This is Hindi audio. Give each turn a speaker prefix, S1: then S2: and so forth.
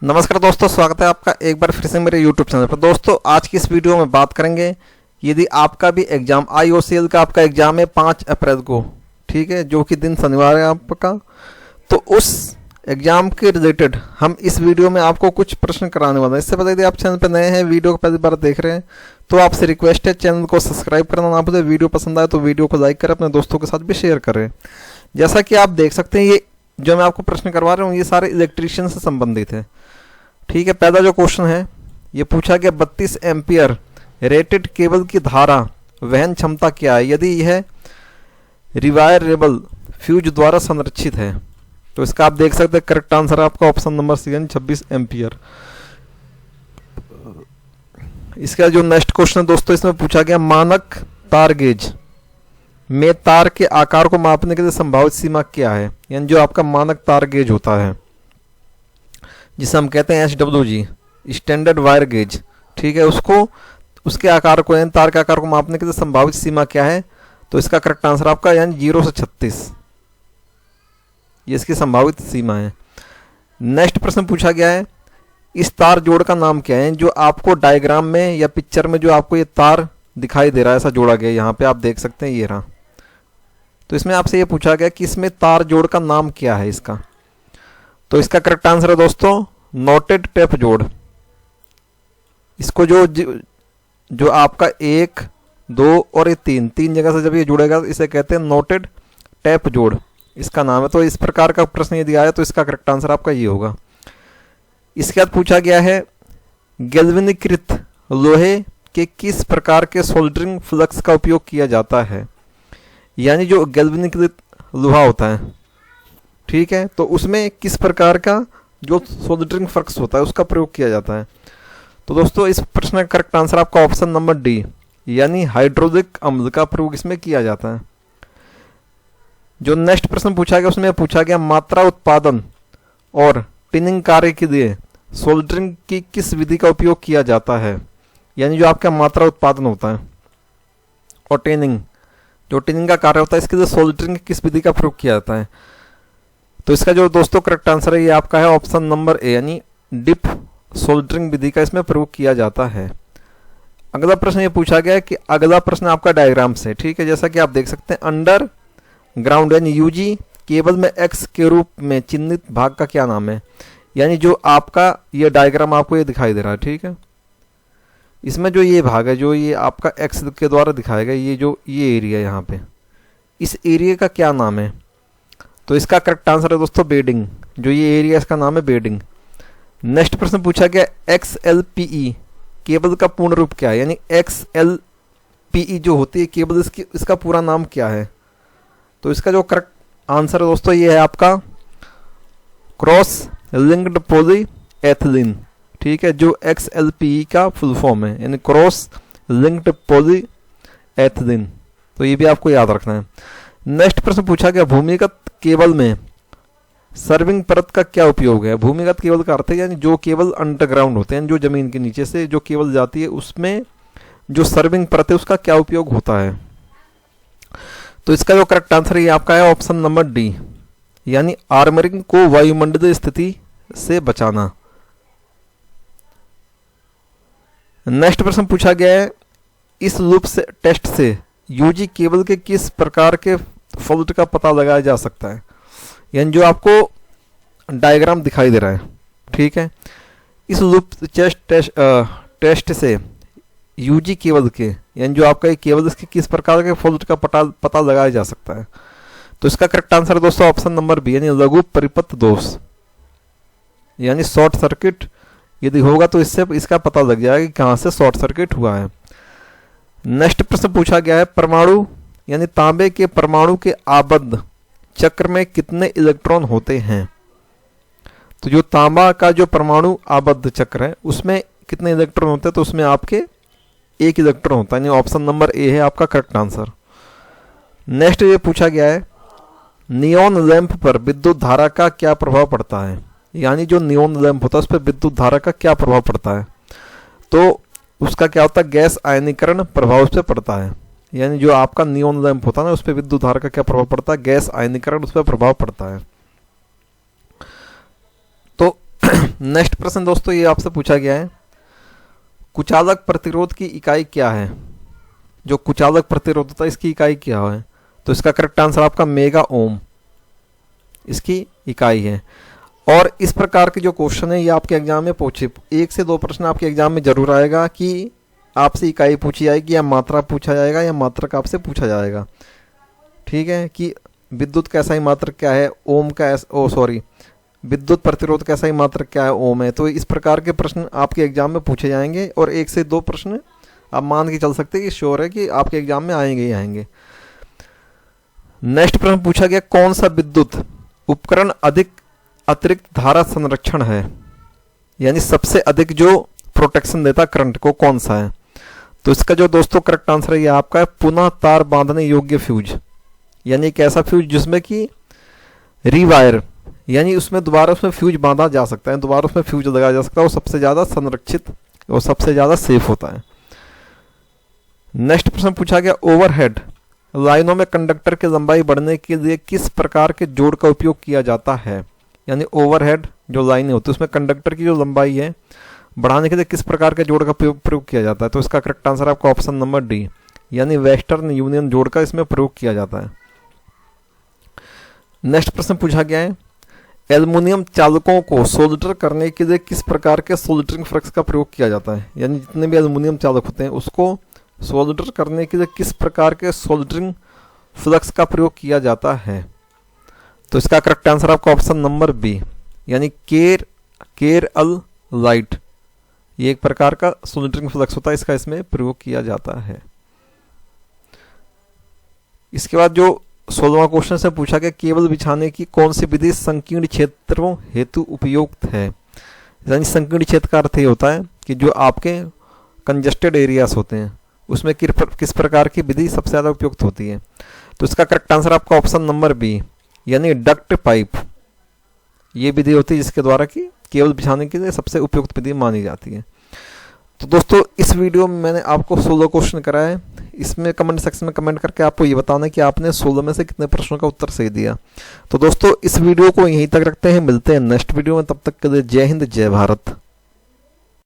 S1: नमस्कार दोस्तों, स्वागत है आपका एक बार फिर से मेरे YouTube चैनल पर। दोस्तों आज की इस वीडियो में बात करेंगे, यदि आपका भी एग्ज़ाम IOCL का आपका एग्ज़ाम है 5 अप्रैल को, ठीक है, जो कि दिन शनिवार है आपका, तो उस एग्ज़ाम के रिलेटेड हम इस वीडियो में आपको कुछ प्रश्न कराने वाले हैं। इससे पहले यदि आप चैनल पर नए हैं, वीडियो को पहली बार देख रहे हैं, तो आपसे रिक्वेस्ट है चैनल को सब्सक्राइब करना ना भूलें। वीडियो पसंद आए तो वीडियो को लाइक करें, अपने दोस्तों के साथ भी शेयर करें। जैसा कि आप देख सकते हैं, ये जो मैं आपको प्रश्न करवा रहा हूँ ये सारे इलेक्ट्रीशियन से संबंधित है, ठीक है। पहला जो क्वेश्चन है ये पूछा गया 32 एम्पियर रेटेड केबल की धारा वहन क्षमता क्या है यदि यह रिवायरेबल फ्यूज द्वारा संरक्षित है। तो इसका आप देख सकते हैं करेक्ट आंसर है आपका ऑप्शन नंबर सी, 26 एम्पियर। इसका जो नेक्स्ट क्वेश्चन है दोस्तों, इसमें पूछा गया मानक तार गेज में तार के आकार को मापने के लिए संभावित सीमा क्या है। यानी जो आपका मानक तार गेज होता है जिसे हम कहते हैं SWG, स्टैंडर्ड वायर गेज, ठीक है, उसको उसके आकार को यानी तार के आकार को मापने के लिए संभावित सीमा क्या है। तो इसका करेक्ट आंसर आपका यानी 0 से 36 ये इसकी संभावित सीमा है। नेक्स्ट प्रश्न पूछा गया है इस तार जोड़ का नाम क्या है। जो आपको डायग्राम में या पिक्चर में जो आपको ये तार दिखाई दे रहा है, ऐसा जोड़ा गया, यहाँ पे आप देख सकते हैं ये रहा। तो इसमें आपसे ये पूछा गया कि इसमें तार जोड़ का नाम क्या है इसका। तो इसका करेक्ट आंसर है दोस्तों नोटेड टेप जोड़। इसको जो आपका 1, 2 और ये 3 जगह से जब ये जुड़ेगा तो इसे कहते हैं नोटेड टेप जोड़, इसका नाम है। तो इस प्रकार का प्रश्न यदि आया तो इसका करेक्ट आंसर आपका ये होगा। इसके बाद पूछा गया है गैल्वेनीकृत लोहे के किस प्रकार के सोल्डरिंग फ्लक्स का उपयोग किया जाता है। यानी जो गैल्वेनीकृत लोहा होता है, ठीक है, तो उसमें किस प्रकार का जो सोल्डरिंग फ्लक्स होता है उसका प्रयोग किया जाता है। तो दोस्तों इस प्रश्न का करेक्ट आंसर आपका ऑप्शन नंबर डी, यानी हाइड्रोलिक अम्ल का प्रयोग इसमें किया जाता है। जो नेक्स्ट प्रश्न पूछा गया उसमें पूछा गया मात्रा उत्पादन और टिनिंग कार्य के लिए सोल्डरिंग की किस विधि का उपयोग किया जाता है। यानी जो आपका मात्रा उत्पादन होता है और टिनिंग, जो टिनिंग का कार्य होता है, इसके लिए सोल्डरिंग की किस विधि का प्रयोग किया जाता है। तो इसका जो दोस्तों करेक्ट आंसर है ये आपका है ऑप्शन नंबर ए, यानी डिप सोल्डरिंग विधि का इसमें प्रयोग किया जाता है। अगला प्रश्न ये पूछा गया है कि अगला प्रश्न आपका डायग्राम से, ठीक है, जैसा कि आप देख सकते हैं अंडर ग्राउंड यानी यूजी केबल में एक्स के रूप में चिन्हित भाग का क्या नाम है। यानी जो आपका ये डायग्राम आपको ये दिखाई दे रहा है, ठीक है, इसमें जो ये भाग है जो ये आपका एक्स के द्वारा दिखाया गया, ये जो ये एरिया यहाँ पे, इस एरिया का क्या नाम है। तो इसका करेक्ट आंसर है दोस्तों बेडिंग। जो ये एरिया इसका नाम है बेडिंग। नेक्स्ट प्रश्न पूछा गया XLPE केबल का पूर्ण रूप क्या है। यानी XLPE जो होती है केबल, इसका पूरा नाम क्या है। तो इसका जो करेक्ट आंसर है दोस्तों ये है आपका क्रॉस लिंक्ड पॉली एथिलीन, ठीक है, जो XLPE का फुल फॉर्म है, यानी क्रॉस लिंक्ड पॉली एथिलीन। तो ये भी आपको याद रखना है। नेक्स्ट प्रश्न पूछा गया भूमिगत केबल में सर्विंग परत का क्या उपयोग है। भूमिगत केबल का अर्थ है यानी जो केबल अंडरग्राउंड होते हैं, जो जमीन के नीचे से जो केबल जाती है, उसमें जो सर्विंग परत है उसका क्या उपयोग होता है। तो इसका जो करेक्ट आंसर है आपका है ऑप्शन नंबर डी, यानी आर्मरिंग को वायुमंडलीय स्थिति से बचाना। नेक्स्ट प्रश्न पूछा गया है इस लूप से टेस्ट से यूजी केबल के किस प्रकार के फॉल्ट का पता लगाया जा सकता है। यानी जो आपको डायग्राम दिखाई दे रहा है, ठीक है, इस लूप टेस्ट से यूजी केबल के, यानी जो आपका ये केबल इसके किस प्रकार के फॉल्ट का पता लगाया जा सकता है। तो इसका करेक्ट आंसर दोस्तों ऑप्शन नंबर बी, यानी लघु परिपथ दोष, यानी शॉर्ट सर्किट यदि होगा तो इससे इसका पता लग जाएगा कि कहाँ से शॉर्ट सर्किट हुआ है। नेक्स्ट प्रश्न पूछा गया है परमाणु यानी तांबे के परमाणु के आबद्ध चक्र में कितने इलेक्ट्रॉन होते हैं। तो जो तांबा का जो परमाणु आबद्ध चक्र है उसमें कितने इलेक्ट्रॉन होते हैं। तो उसमें आपके 1 इलेक्ट्रॉन होता है, यानी ऑप्शन नंबर ए है आपका करेक्ट आंसर। नेक्स्ट ये पूछा गया है नियॉन लैंप पर विद्युत धारा का क्या प्रभाव पड़ता है। यानी जो नियॉन लैंप होता है उस पर विद्युत धारा का क्या प्रभाव पड़ता है। तो उसका क्या होता है गैस आयनीकरण प्रभाव उस पर पड़ता है। यानी जो आपका नियॉन लैंप होता है ना उस पर विद्युत धारा का क्या प्रभाव पड़ता है, गैस आयनीकरण उस पर प्रभाव पड़ता है। तो नेक्स्ट प्रश्न दोस्तों ये आपसे पूछा गया है, कुचालक प्रतिरोध की इकाई क्या है? जो कुचालक प्रतिरोध होता है इसकी इकाई क्या है? तो इसका करेक्ट आंसर आपका मेगा ओम इसकी इकाई है। और इस प्रकार के जो क्वेश्चन है ये आपके एग्जाम में पूछे, 1 से 2 प्रश्न आपके एग्जाम में जरूर आएगा कि आपसे इकाई पूछी जाएगी या मात्रा पूछा जाएगा या मात्रक आपसे पूछा जाएगा। ठीक है, कि विद्युत कैसा ही मात्रक क्या है, ओम का विद्युत प्रतिरोध कैसा ही मात्रक क्या है, ओम है। तो इस प्रकार के प्रश्न आपके एग्जाम में पूछे जाएंगे और 1 से 2 प्रश्न आप मान के चल सकते हैं कि श्योर है कि आपके एग्जाम में आएंगे ही आएंगे। नेक्स्ट प्रश्न पूछा गया, कौन सा विद्युत उपकरण अतिरिक्त धारा संरक्षण है, यानी सबसे अधिक जो प्रोटेक्शन देता करंट को, कौन सा है? तो इसका जो दोस्तों करेक्ट आंसर है ये आपका है पुनः तार बांधने योग्य फ्यूज, यानी एक ऐसा फ्यूज जिसमें कि रीवायर, यानी उसमें दोबारा उसमें फ्यूज बांधा जा सकता है, दोबारा उसमें फ्यूज लगाया जा सकता है, वो सबसे ज़्यादा संरक्षित और सबसे ज़्यादा सेफ होता है। नेक्स्ट प्रश्न पूछा गया, ओवरहेड लाइनों में कंडक्टर की लंबाई बढ़ने के लिए किस प्रकार के जोड़ का उपयोग किया जाता है? यानी ओवरहेड जो लाइनें होती है उसमें कंडक्टर की जो लंबाई है बढ़ाने के लिए किस प्रकार के जोड़ का प्रयोग किया जाता है? तो इसका करेक्ट आंसर आपका ऑप्शन नंबर डी, यानी वेस्टर्न यूनियन जोड़ का इसमें प्रयोग किया जाता है। नेक्स्ट प्रश्न पूछा गया है, एल्युमिनियम चालकों को सोल्डर करने के लिए किस प्रकार के सोल्डरिंग फ्लक्स का प्रयोग किया जाता है? यानी जितने भी एल्युमिनियम चालक होते हैं उसको सोल्डर करने के लिए किस प्रकार के सोल्डरिंग फ्लक्स का प्रयोग किया जाता है? तो इसका करेक्ट आंसर आपका ऑप्शन नंबर बी, यानी केर अल लाइट, ये एक प्रकार का सोल्डरिंग फ्लक्स होता है, इसका इसमें प्रयोग किया जाता है। इसके बाद जो 16वां क्वेश्चन से पूछा गया, केबल बिछाने की कौन सी विधि संकीर्ण क्षेत्रों हेतु उपयुक्त है? यानी संकीर्ण क्षेत्र का अर्थ ये होता है कि जो आपके कंजेस्टेड एरियाज होते हैं उसमें किस प्रकार की विधि सबसे ज़्यादा उपयुक्त होती है? तो इसका करेक्ट आंसर आपका ऑप्शन नंबर बी, यानी डक्ट पाइप, ये विधि होती है जिसके द्वारा कि केबल बिछाने के लिए सबसे उपयुक्त विधि मानी जाती है। तो दोस्तों इस वीडियो में मैंने आपको 16 क्वेश्चन कराए, इसमें कमेंट सेक्शन में कमेंट करके आपको ये बताना है कि आपने 16 में से कितने प्रश्नों का उत्तर सही दिया। तो दोस्तों इस वीडियो को यहीं तक रखते हैं, मिलते हैं नेक्स्ट वीडियो में, तब तक के लिए जय हिंद जय भारत।